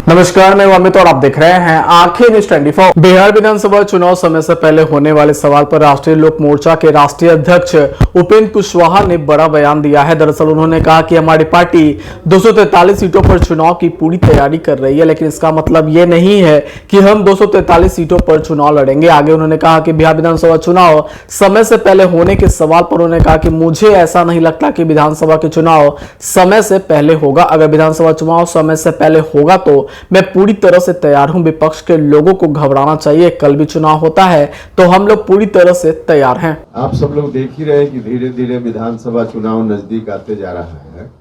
नमस्कार, मैं अमित और आप देख रहे हैं आंखें न्यूज 24। बिहार विधानसभा चुनाव समय से पहले होने वाले सवाल पर राष्ट्रीय लोक मोर्चा के राष्ट्रीय अध्यक्ष उपेंद्र कुशवाहा ने बड़ा बयान दिया है। दरअसल उन्होंने कहा कि हमारी पार्टी 243 सीटों पर चुनाव की पूरी तैयारी कर रही है, लेकिन इसका मतलब ये नहीं है कि हम 243 सीटों पर चुनाव लड़ेंगे। आगे उन्होंने कहा कि बिहार विधानसभा चुनाव समय से पहले होने के सवाल पर उन्होंने कहा कि मुझे ऐसा नहीं लगता कि विधानसभा के चुनाव समय से पहले होगा। अगर विधानसभा चुनाव समय से पहले होगा तो मैं पूरी तरह से तैयार हूं। विपक्ष के लोगों को घबराना चाहिए, कल भी चुनाव होता है तो हम लोग पूरी तरह से तैयार हैं। आप सब लोग देख ही रहे हैं कि धीरे धीरे विधानसभा चुनाव नजदीक आते जा रहा है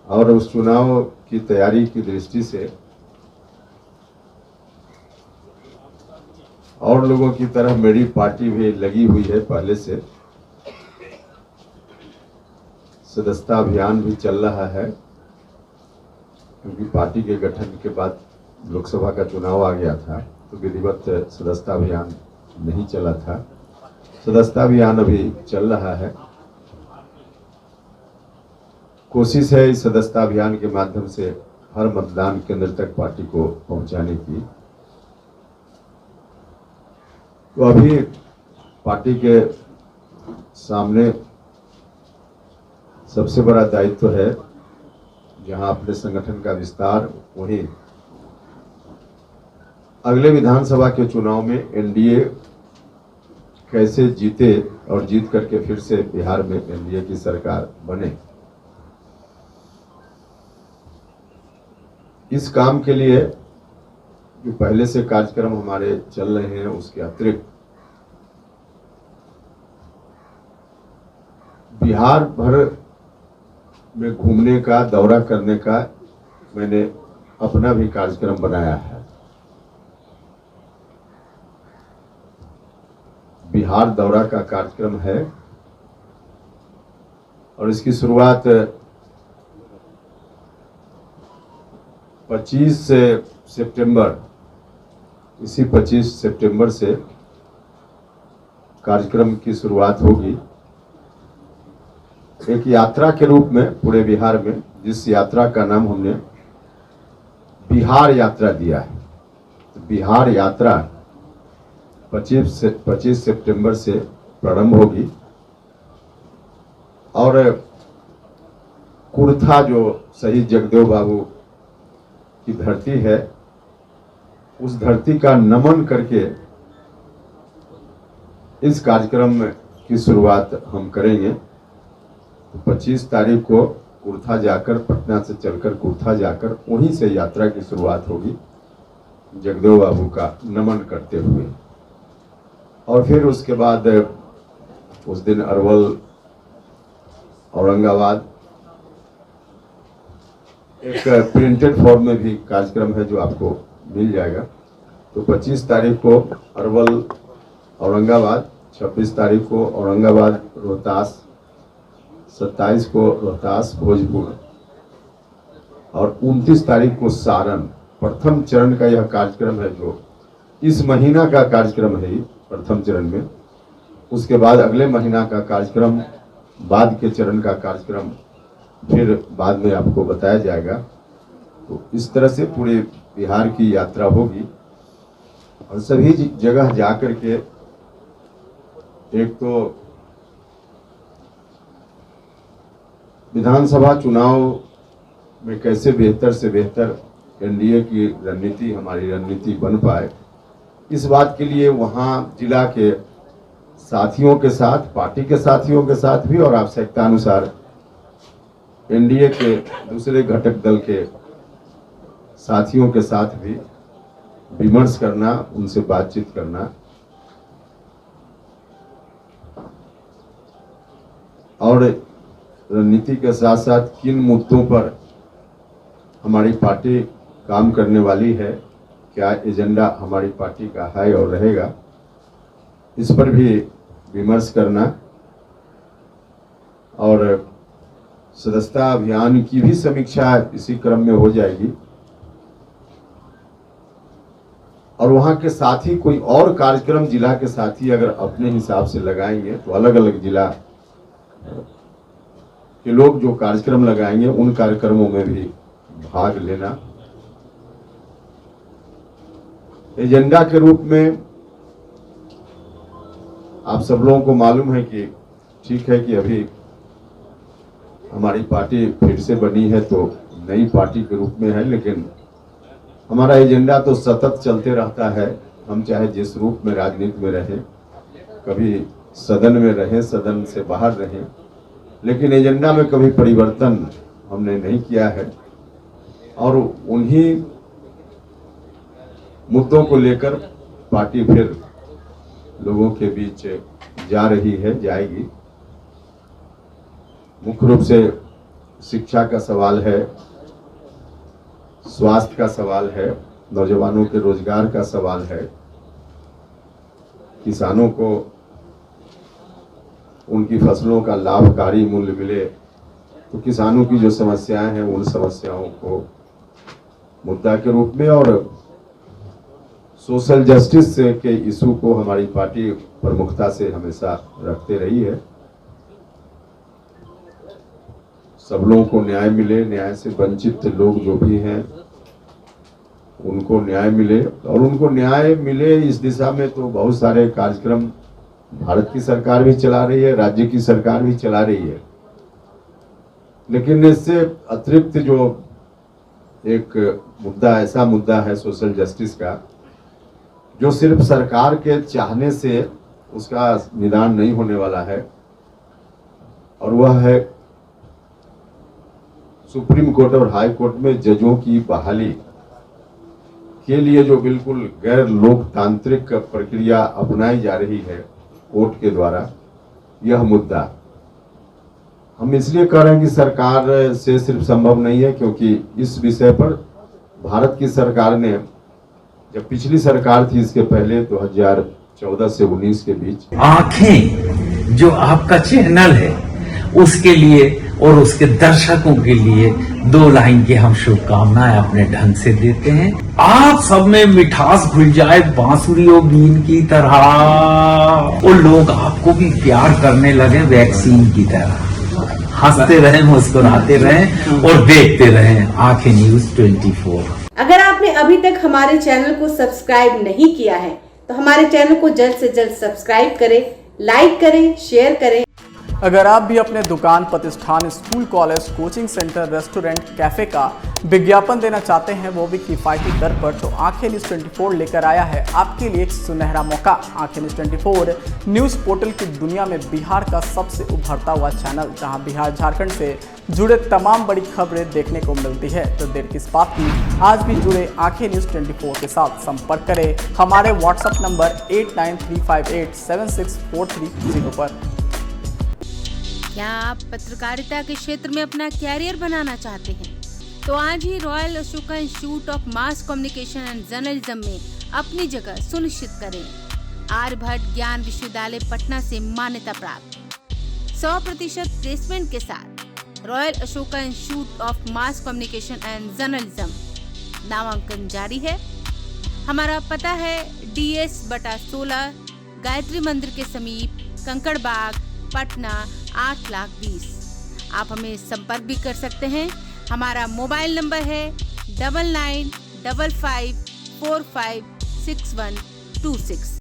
और उस चुनाव की तैयारी की दृष्टि से और लोगों की तरह मेरी पार्टी भी लगी हुई है। पहले से सदस्यता अभियान भी चल रहा है, क्योंकि पार्टी के गठन के बाद लोकसभा का चुनाव आ गया था तो विधिवत सदस्यता अभियान नहीं चला था। सदस्यता अभियान अभी चल रहा है। कोशिश है इस सदस्यता अभियान के माध्यम से हर मतदान केंद्र तक पार्टी को पहुंचाने की। तो अभी पार्टी के सामने सबसे बड़ा दायित्व है, जहां अपने संगठन का विस्तार, वहीं अगले विधानसभा के चुनाव में एनडीए कैसे जीते और जीत करके फिर से बिहार में एनडीए की सरकार बने। इस काम के लिए जो पहले से कार्यक्रम हमारे चल रहे हैं, उसके अतिरिक्त बिहार भर में घूमने का, दौरा करने का मैंने अपना भी कार्यक्रम बनाया है। बिहार दौरा का कार्यक्रम है और इसकी शुरुआत 25 सितंबर, इसी 25 सितंबर से कार्यक्रम की शुरुआत होगी। एक यात्रा के रूप में पूरे बिहार में, जिस यात्रा का नाम हमने बिहार यात्रा दिया है। तो बिहार यात्रा 25 सितंबर से प्रारंभ होगी और कुर्था, जो शहीद जगदेव बाबू की धरती है, उस धरती का नमन करके इस कार्यक्रम की शुरुआत हम करेंगे। तो 25 तारीख को कुर्था जाकर, पटना से चलकर कुर्था जाकर वहीं से यात्रा की शुरुआत होगी, जगदेव बाबू का नमन करते हुए। और फिर उसके बाद उस दिन अरवल, औरंगाबाद, एक प्रिंटेड फॉर्म में भी कार्यक्रम है जो आपको मिल जाएगा। तो 25 तारीख को अरवल, औरंगाबाद, 26 तारीख को औरंगाबाद, रोहतास, 27 को रोहतास, भोजपुर और 29 तारीख को सारण। प्रथम चरण का यह कार्यक्रम है, जो इस महीना का कार्यक्रम है प्रथम चरण में। उसके बाद अगले महीना का कार्यक्रम, बाद के चरण का कार्यक्रम फिर बाद में आपको बताया जाएगा। तो इस तरह से पूरे बिहार की यात्रा होगी और सभी जगह जाकर के एक तो विधानसभा चुनाव में कैसे बेहतर से बेहतर एनडीए की रणनीति, हमारी रणनीति बन पाए, इस बात के लिए वहाँ जिला के साथियों के साथ, पार्टी के साथियों के साथ भी और आवश्यकता अनुसार एनडीए के दूसरे घटक दल के साथियों के साथ भी विमर्श करना, उनसे बातचीत करना और रणनीति के साथ साथ किन मुद्दों पर हमारी पार्टी काम करने वाली है, क्या एजेंडा हमारी पार्टी का है और रहेगा, इस पर भी विमर्श करना। और सदस्यता अभियान की भी समीक्षा इसी क्रम में हो जाएगी। और वहाँ के साथी कोई और कार्यक्रम जिला के साथी अगर अपने हिसाब से लगाएंगे तो अलग अलग जिला कि लोग जो कार्यक्रम लगाएंगे उन कार्यक्रमों में भी भाग लेना। एजेंडा के रूप में आप सब लोगों को मालूम है कि ठीक है कि अभी हमारी पार्टी फिर से बनी है तो नई पार्टी के रूप में है, लेकिन हमारा एजेंडा तो सतत चलते रहता है। हम चाहे जिस रूप में राजनीति में रहें, कभी सदन में रहें, सदन से बाहर रहें, लेकिन एजेंडा में कभी परिवर्तन हमने नहीं किया है और उन्हीं मुद्दों को लेकर पार्टी फिर लोगों के बीच जा रही है, जाएगी। मुख्य रूप से शिक्षा का सवाल है, स्वास्थ्य का सवाल है, नौजवानों के रोजगार का सवाल है, किसानों को उनकी फसलों का लाभकारी मूल्य मिले, तो किसानों की जो समस्याएं हैं उन समस्याओं को मुद्दा के रूप में, और सोशल जस्टिस के इशू को हमारी पार्टी प्रमुखता से हमेशा रखते रही है। सब लोगों को न्याय मिले, न्याय से वंचित लोग जो भी हैं उनको न्याय मिले, और उनको न्याय मिले इस दिशा में तो बहुत सारे कार्यक्रम भारत की सरकार भी चला रही है, राज्य की सरकार भी चला रही है। लेकिन इससे अतिरिक्त जो एक मुद्दा, ऐसा मुद्दा है सोशल जस्टिस का, जो सिर्फ सरकार के चाहने से उसका निदान नहीं होने वाला है, और वह है सुप्रीम कोर्ट और हाई कोर्ट में जजों की बहाली के लिए जो बिल्कुल गैर लोकतांत्रिक प्रक्रिया अपनाई जा रही है कोर्ट के द्वारा, यह मुद्दा हम इसलिए कह रहे हैं कि सरकार से सिर्फ संभव नहीं है, क्योंकि इस विषय पर भारत की सरकार ने, जब पिछली सरकार थी इसके पहले 2014 से 19 के बीच, आंखें जो आपका चैनल है उसके लिए और उसके दर्शकों के लिए 2 लाइन की हम शुभकामनाएं अपने ढंग से देते हैं। आप सब में मिठास घुल जाए बांसुरी और बीन की तरह, और लोग आपको भी प्यार करने लगे वैक्सीन की तरह। हंसते रहें, मुस्कुराते रहें और देखते रहें आंखें न्यूज 24। अगर आपने अभी तक हमारे चैनल को सब्सक्राइब नहीं किया है तो हमारे चैनल को जल्द से जल्द सब्सक्राइब करें, लाइक करें, शेयर करें। अगर आप भी अपने दुकान, प्रतिष्ठान, school, college, coaching centre, restaurant, cafe का विज्ञापन देना चाहते हैं, वो भी किफायती दर पर, तो आंखें न्यूज़ 24 लेकर आया है आपके लिए एक सुनहरा मौका। आंखें न्यूज़ 24 न्यूज़ पोर्टल की दुनिया में बिहार का सबसे उभरता हुआ चैनल, जहां बिहार झारखंड से जुड़े तमाम बड़ी खबरें देखने को मिलती है। तो देर किस बात की, आज भी जुड़े आंखें न्यूज़ 24 के साथ। संपर्क करें हमारे व्हाट्सएप नंबर 8935876430 पर। क्या आप पत्रकारिता के क्षेत्र में अपना कैरियर बनाना चाहते हैं? तो आज ही royal Ashoka institute of mass communication and journalism में अपनी जगह सुनिश्चित करें। आर्यभट्ट ज्ञान विश्वविद्यालय पटना से मान्यता प्राप्त 100% प्लेसमेंट के साथ royal Ashoka institute of mass communication and journalism नामांकन जारी है। हमारा पता है DS/16 गायत्री मंदिर के समीप, कंकड़ बाग, पटना 8,20,000। आप हमें संपर्क भी कर सकते हैं। हमारा मोबाइल नंबर है 9955456126।